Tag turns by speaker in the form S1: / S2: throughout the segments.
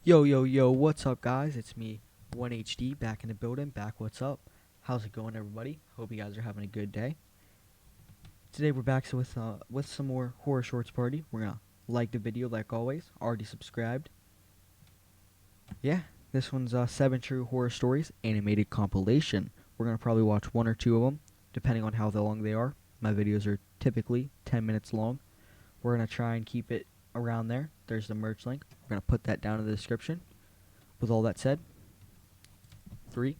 S1: Yo, yo, yo, what's up, guys? It's me, 1HD, back in the building. What's up? How's it going, everybody? Hope you guys are having a good day. Today, we're back with some more horror shorts party. We're gonna like the video, like always. Already subscribed. Yeah, this one's 7 True Horror Stories animated compilation. We're gonna probably watch one or two of them, depending on how long they are. My videos are typically 10 minutes long. We're gonna try and keep it around there. There's the merch link. We're gonna put that down in the description. With all that said, 3,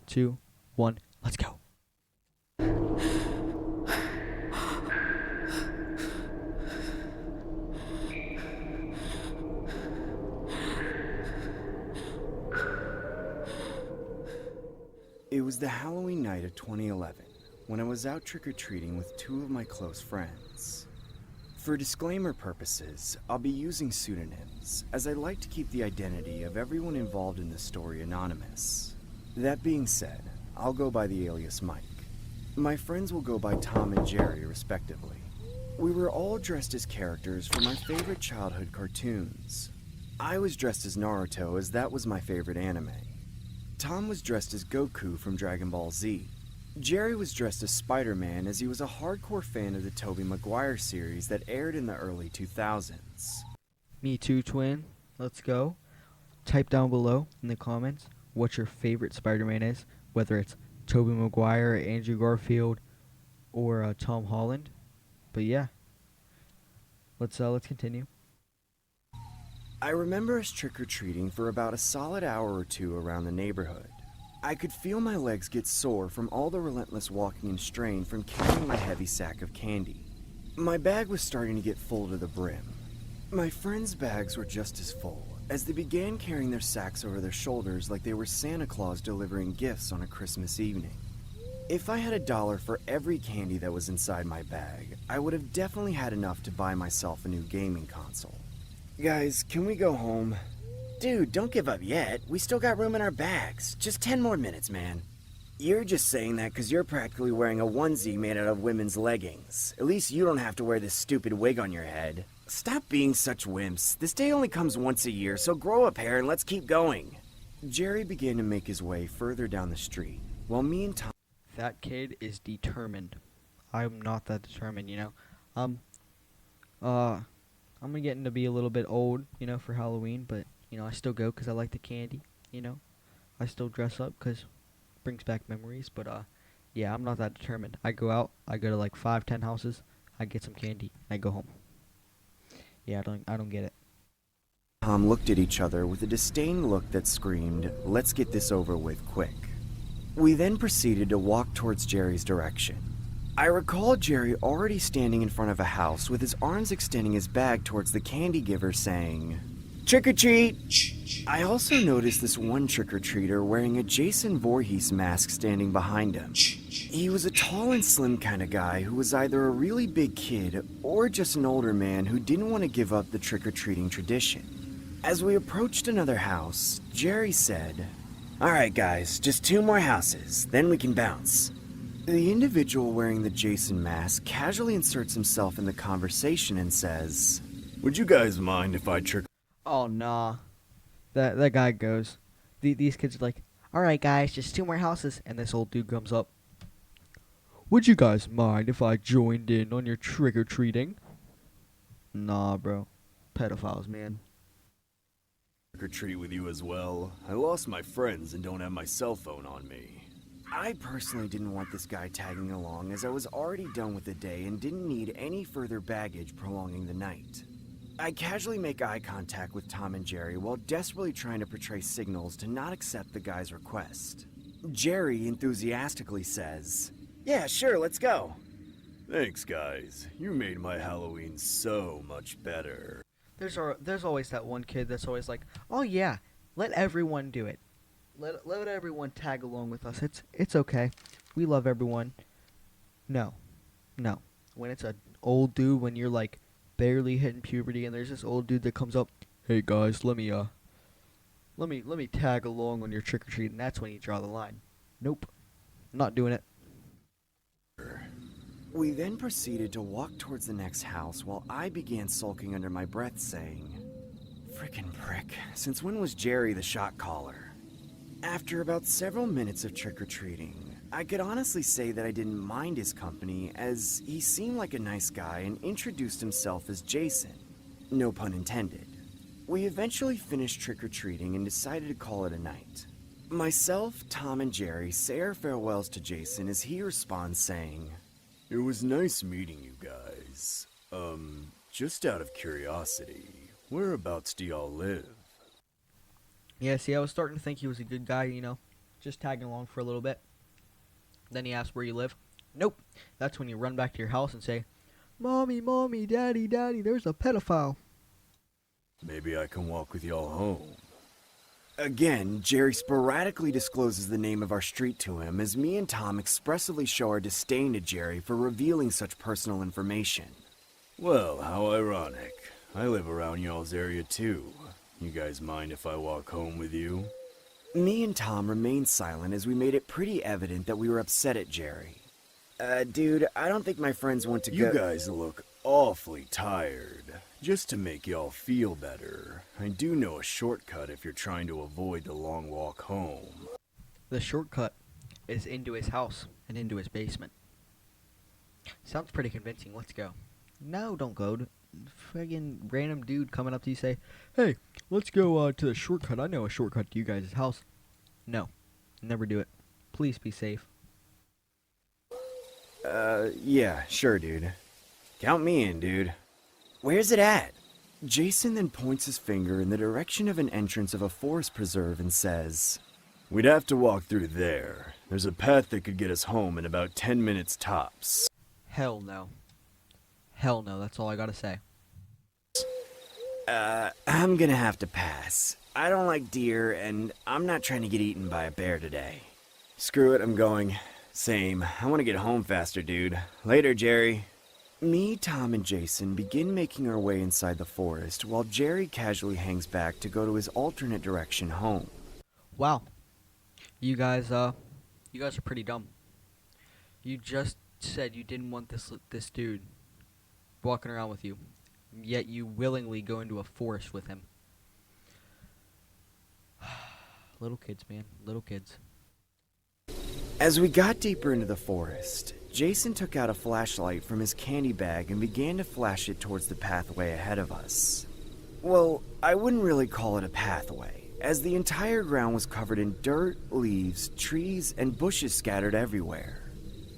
S1: 2, 1, let's go.
S2: It was the Halloween night of 2011 when I was out trick-or-treating with two of my close friends. For disclaimer purposes, I'll be using pseudonyms, as I like to keep the identity of everyone involved in the story anonymous. That being said, I'll go by the alias Mike. My friends will go by Tom and Jerry, respectively. We were all dressed as characters from our favorite childhood cartoons. I was dressed as Naruto, as that was my favorite anime. Tom was dressed as Goku from Dragon Ball Z. Jerry was dressed as Spider-Man, as he was a hardcore fan of the Tobey Maguire series that aired in the early 2000s.
S1: Me too, twin. Let's go. Type down below in the comments what your favorite Spider-Man is, whether it's Tobey Maguire, Andrew Garfield, or Tom Holland. But yeah, let's continue.
S2: I remember us trick-or-treating for about a solid hour or two around the neighborhood. I could feel my legs get sore from all the relentless walking and strain from carrying my heavy sack of candy. My bag was starting to get full to the brim. My friends' bags were just as full, as they began carrying their sacks over their shoulders like they were Santa Claus delivering gifts on a Christmas evening. If I had $1 for every candy that was inside my bag, I would have definitely had enough to buy myself a new gaming console. Guys, can we go home? Dude, don't give up yet. We still got room in our bags. Just 10 more minutes, man. You're just saying that because you're practically wearing a onesie made out of women's leggings. At least you don't have to wear this stupid wig on your head. Stop being such wimps. This day only comes once a year, so grow a pair and let's keep going. Jerry began to make his way further down the street, while me and Tom...
S1: That kid is determined. I'm not that determined, you know. I'm getting to be a little bit old, for Halloween, but, I still go because I like the candy, I still dress up because it brings back memories, but, yeah, I'm not that determined. I go out, I go to like 5, 10 houses, I get some candy, I go home. Yeah, I don't get it.
S2: Tom looked at each other with a disdain look that screamed, "Let's get this over with quick." We then proceeded to walk towards Jerry's direction. I recall Jerry already standing in front of a house with his arms extending his bag towards the candy giver saying, "Trick or treat!" I also noticed this one trick-or-treater wearing a Jason Voorhees mask standing behind him. He was a tall and slim kind of guy who was either a really big kid or just an older man who didn't want to give up the trick-or-treating tradition. As we approached another house, Jerry said, "Alright guys, just 2 more houses, then we can bounce." The individual wearing the Jason mask casually inserts himself in the conversation and says, "Would you guys mind if I trick..."
S1: Oh, nah. That guy goes. These kids are like, "Alright guys, just 2 more houses," and this old dude comes up. "Would you guys mind if I joined in on your trick-or-treating?" Nah, bro. Pedophiles, man.
S3: Trick-or-treat with you as well. I lost my friends and don't have my cell phone on me.
S2: I personally didn't want this guy tagging along as I was already done with the day and didn't need any further baggage prolonging the night. I casually make eye contact with Tom and Jerry while desperately trying to portray signals to not accept the guy's request. Jerry enthusiastically says, "Yeah, sure, let's go."
S3: Thanks, guys. You made my Halloween so much better.
S1: There's always that one kid that's always like, "Oh yeah, let everyone do it. Let everyone tag along with us. It's okay. We love everyone." No. When it's an old dude, when you're like barely hitting puberty and there's this old dude that comes up, "Hey guys, let me tag along on your trick or treat," and that's when you draw the line. Nope. Not doing it.
S2: We then proceeded to walk towards the next house while I began sulking under my breath saying, Frickin' prick. Since when was Jerry the shot caller? After about several minutes of trick-or-treating, I could honestly say that I didn't mind his company, as he seemed like a nice guy and introduced himself as Jason. No pun intended. We eventually finished trick-or-treating and decided to call it a night. Myself, Tom, and Jerry say our farewells to Jason as he responds saying,
S3: It was nice meeting you guys. Just out of curiosity, whereabouts do y'all live?
S1: Yeah, see, I was starting to think he was a good guy, just tagging along for a little bit. Then he asked where you live. Nope. That's when you run back to your house and say, Mommy, Mommy, Daddy, Daddy, there's a pedophile.
S3: Maybe I can walk with y'all home.
S2: Again, Jerry sporadically discloses the name of our street to him as me and Tom expressively show our disdain to Jerry for revealing such personal information.
S3: Well, how ironic. I live around y'all's area too. You guys mind if I walk home with you?
S2: Me and Tom remained silent as we made it pretty evident that we were upset at Jerry. Dude, I don't think my friends want to go—
S3: You guys look awfully tired. Just to make y'all feel better, I do know a shortcut if you're trying to avoid the long walk home.
S1: The shortcut is into his house and into his basement. Sounds pretty convincing. Let's go. No, don't go. Friggin' random dude coming up to you say, Hey, let's go to the shortcut. I know a shortcut to you guys' house. No, never do it. Please be safe.
S2: Yeah, sure, dude. Count me in, dude. Where's it at? Jason then points his finger in the direction of an entrance of a forest preserve and says,
S3: We'd have to walk through there. There's a path that could get us home in about 10 minutes tops.
S1: Hell no. Hell no, that's all I gotta say.
S2: I'm gonna have to pass. I don't like deer, and I'm not trying to get eaten by a bear today. Screw it, I'm going. Same. I want to get home faster, dude. Later, Jerry. Me, Tom, and Jason begin making our way inside the forest, while Jerry casually hangs back to go to his alternate direction home.
S1: Wow. You guys are pretty dumb. You just said you didn't want this dude walking around with you, yet you willingly go into a forest with him. Little kids, man. Little kids.
S2: As we got deeper into the forest, Jason took out a flashlight from his candy bag and began to flash it towards the pathway ahead of us. Well, I wouldn't really call it a pathway, as the entire ground was covered in dirt, leaves, trees, and bushes scattered everywhere.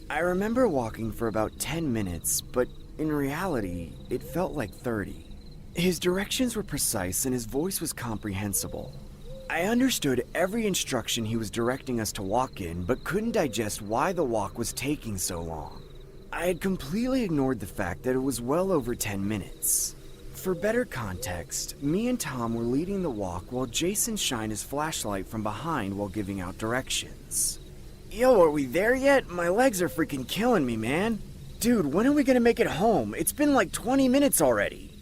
S2: I remember walking for about 10 minutes, but in reality, it felt like 30. His directions were precise and his voice was comprehensible. I understood every instruction he was directing us to walk in, but couldn't digest why the walk was taking so long. I had completely ignored the fact that it was well over 10 minutes. For better context, me and Tom were leading the walk while Jason shined his flashlight from behind while giving out directions. Yo, are we there yet? My legs are freaking killing me, man. Dude, when are we gonna make it home? It's been like 20 minutes already.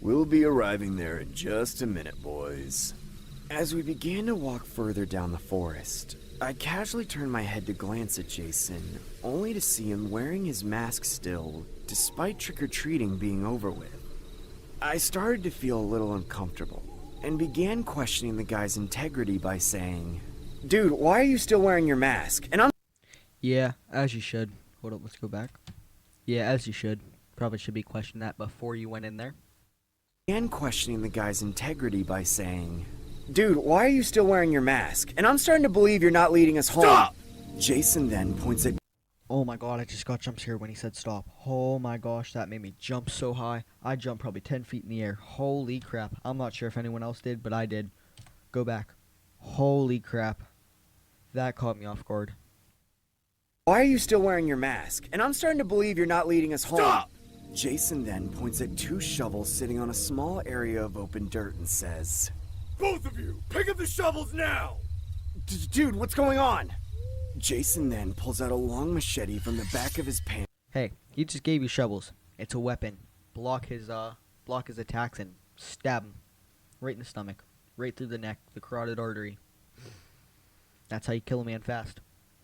S3: We'll be arriving there in just a minute, boys.
S2: As we began to walk further down the forest, I casually turned my head to glance at Jason, only to see him wearing his mask still, despite trick-or-treating being over with. I started to feel a little uncomfortable, and began questioning the guy's integrity by saying, Dude, why are you still wearing your mask? And I'm—
S1: Yeah, as you should. Hold up, let's go back. Yeah, as you should. Probably should be questioning that before you went in there.
S2: Began questioning the guy's integrity by saying, Dude, why are you still wearing your mask? And I'm starting to believe you're not leading us home.
S3: Stop!
S2: Jason then points at—
S1: Oh my god, I just got jump scared when he said stop. Oh my gosh, that made me jump so high. I jumped probably 10 feet in the air. Holy crap. I'm not sure if anyone else did, but I did. Go back. Holy crap. That caught me off guard.
S2: Why are you still wearing your mask? And I'm starting to believe you're not leading us home.
S3: Stop!
S2: Jason then points at two shovels sitting on a small area of open dirt and says,
S3: Both of you, pick up the shovels now!
S2: Dude, what's going on? Jason then pulls out a long machete from the back of his pants.
S1: Hey, he just gave you shovels. It's a weapon. Block his attacks and stab him. Right in the stomach. Right through the neck, the carotid artery. That's how you kill a man fast.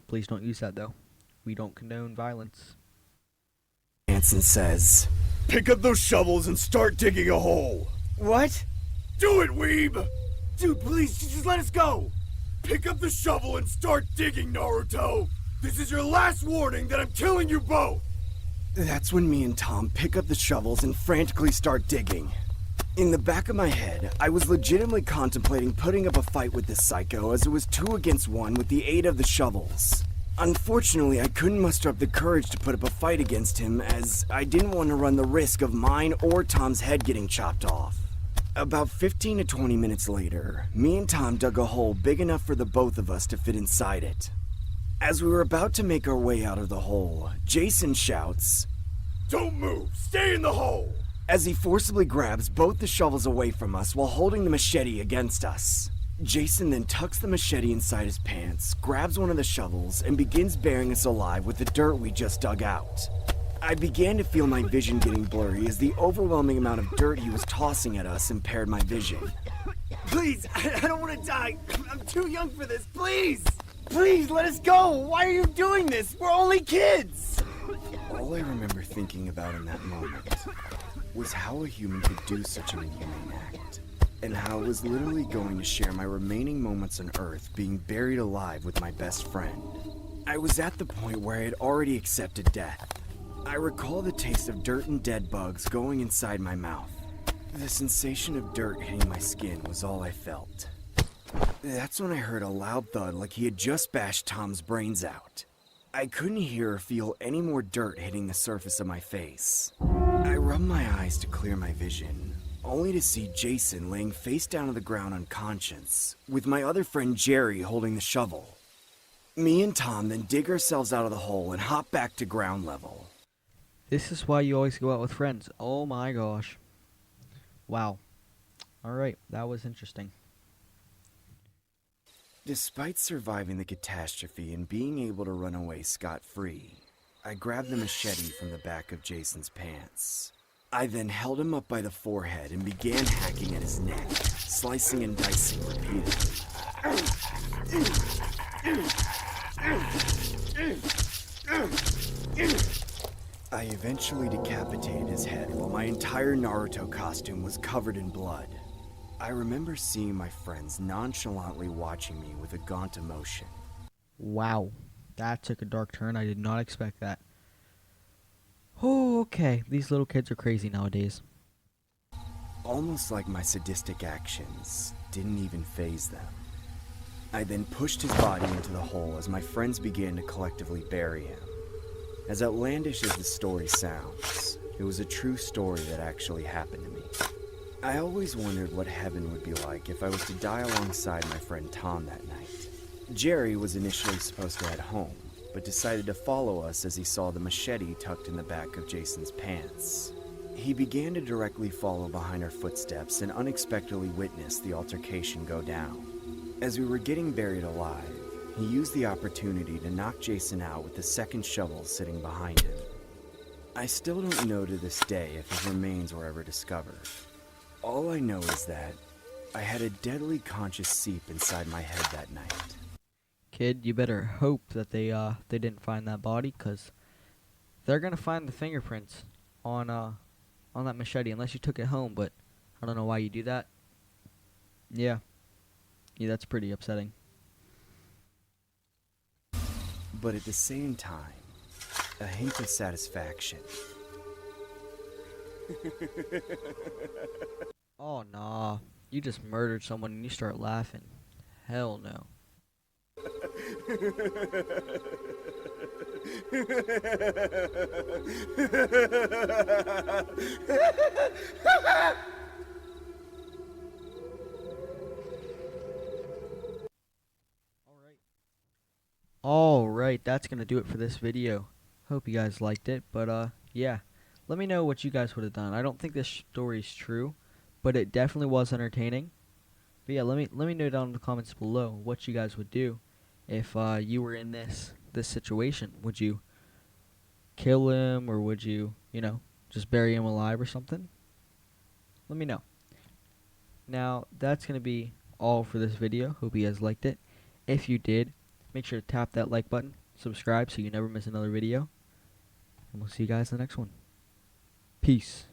S1: Please don't use that though. We don't condone violence.
S2: And says,
S3: Pick up those shovels and start digging a hole!
S2: What?
S3: Do it, weeb!
S2: Dude, please, just let us go!
S3: Pick up the shovel and start digging, Naruto! This is your last warning that I'm killing you both!
S2: That's when me and Tom pick up the shovels and frantically start digging. In the back of my head, I was legitimately contemplating putting up a fight with this psycho as it was 2 against 1 with the aid of the shovels. Unfortunately, I couldn't muster up the courage to put up a fight against him as I didn't want to run the risk of mine or Tom's head getting chopped off. About 15 to 20 minutes later, me and Tom dug a hole big enough for the both of us to fit inside it. As we were about to make our way out of the hole, Jason shouts,
S3: Don't move! Stay in the hole!
S2: As he forcibly grabs both the shovels away from us while holding the machete against us. Jason then tucks the machete inside his pants, grabs one of the shovels, and begins burying us alive with the dirt we just dug out. I began to feel my vision getting blurry as the overwhelming amount of dirt he was tossing at us impaired my vision. Please, I don't want to die. I'm too young for this, please! Please, let us go! Why are you doing this? We're only kids! All I remember thinking about in that moment was how a human could do such an inhumane act, and how I was literally going to share my remaining moments on Earth being buried alive with my best friend. I was at the point where I had already accepted death. I recall the taste of dirt and dead bugs going inside my mouth. The sensation of dirt hitting my skin was all I felt. That's when I heard a loud thud like he had just bashed Tom's brains out. I couldn't hear or feel any more dirt hitting the surface of my face. I rubbed my eyes to clear my vision, only to see Jason laying face down on the ground unconscious, with my other friend Jerry holding the shovel. Me and Tom then dig ourselves out of the hole and hop back to ground level.
S1: This is why you always go out with friends. Oh my gosh. Wow. Alright, that was interesting.
S2: Despite surviving the catastrophe and being able to run away scot-free, I grabbed the machete from the back of Jason's pants. I then held him up by the forehead and began hacking at his neck, slicing and dicing repeatedly. I eventually decapitated his head while my entire Naruto costume was covered in blood. I remember seeing my friends nonchalantly watching me with a gaunt emotion.
S1: Wow. That took a dark turn. I did not expect that. Oh, okay. These little kids are crazy nowadays.
S2: Almost like my sadistic actions didn't even faze them. I then pushed his body into the hole as my friends began to collectively bury him. As outlandish as the story sounds, it was a true story that actually happened to me. I always wondered what heaven would be like if I was to die alongside my friend Tom that night. Jerry was initially supposed to head home, but decided to follow us as he saw the machete tucked in the back of Jason's pants. He began to directly follow behind our footsteps and unexpectedly witnessed the altercation go down. As we were getting buried alive, he used the opportunity to knock Jason out with the second shovel sitting behind him. I still don't know to this day if his remains were ever discovered. All I know is that I had a deadly conscious seep inside my head that night.
S1: Kid, you better hope that they didn't find that body, 'cause they're gonna find the fingerprints on that machete unless you took it home. But I don't know why you do that. Yeah, that's pretty upsetting.
S2: But at the same time, a hint of satisfaction.
S1: Oh nah, you just murdered someone and you start laughing. Hell no. Alright, that's gonna do it for this video. Hope you guys liked it, but yeah. Let me know what you guys would have done. I don't think this story's true, but it definitely was entertaining. But yeah, let me know down in the comments below what you guys would do if you were in this situation. Would you kill him, or would you, just bury him alive or something? Let me know. Now, that's going to be all for this video. Hope you guys liked it. If you did, make sure to tap that like button, subscribe so you never miss another video, and we'll see you guys in the next one. Peace.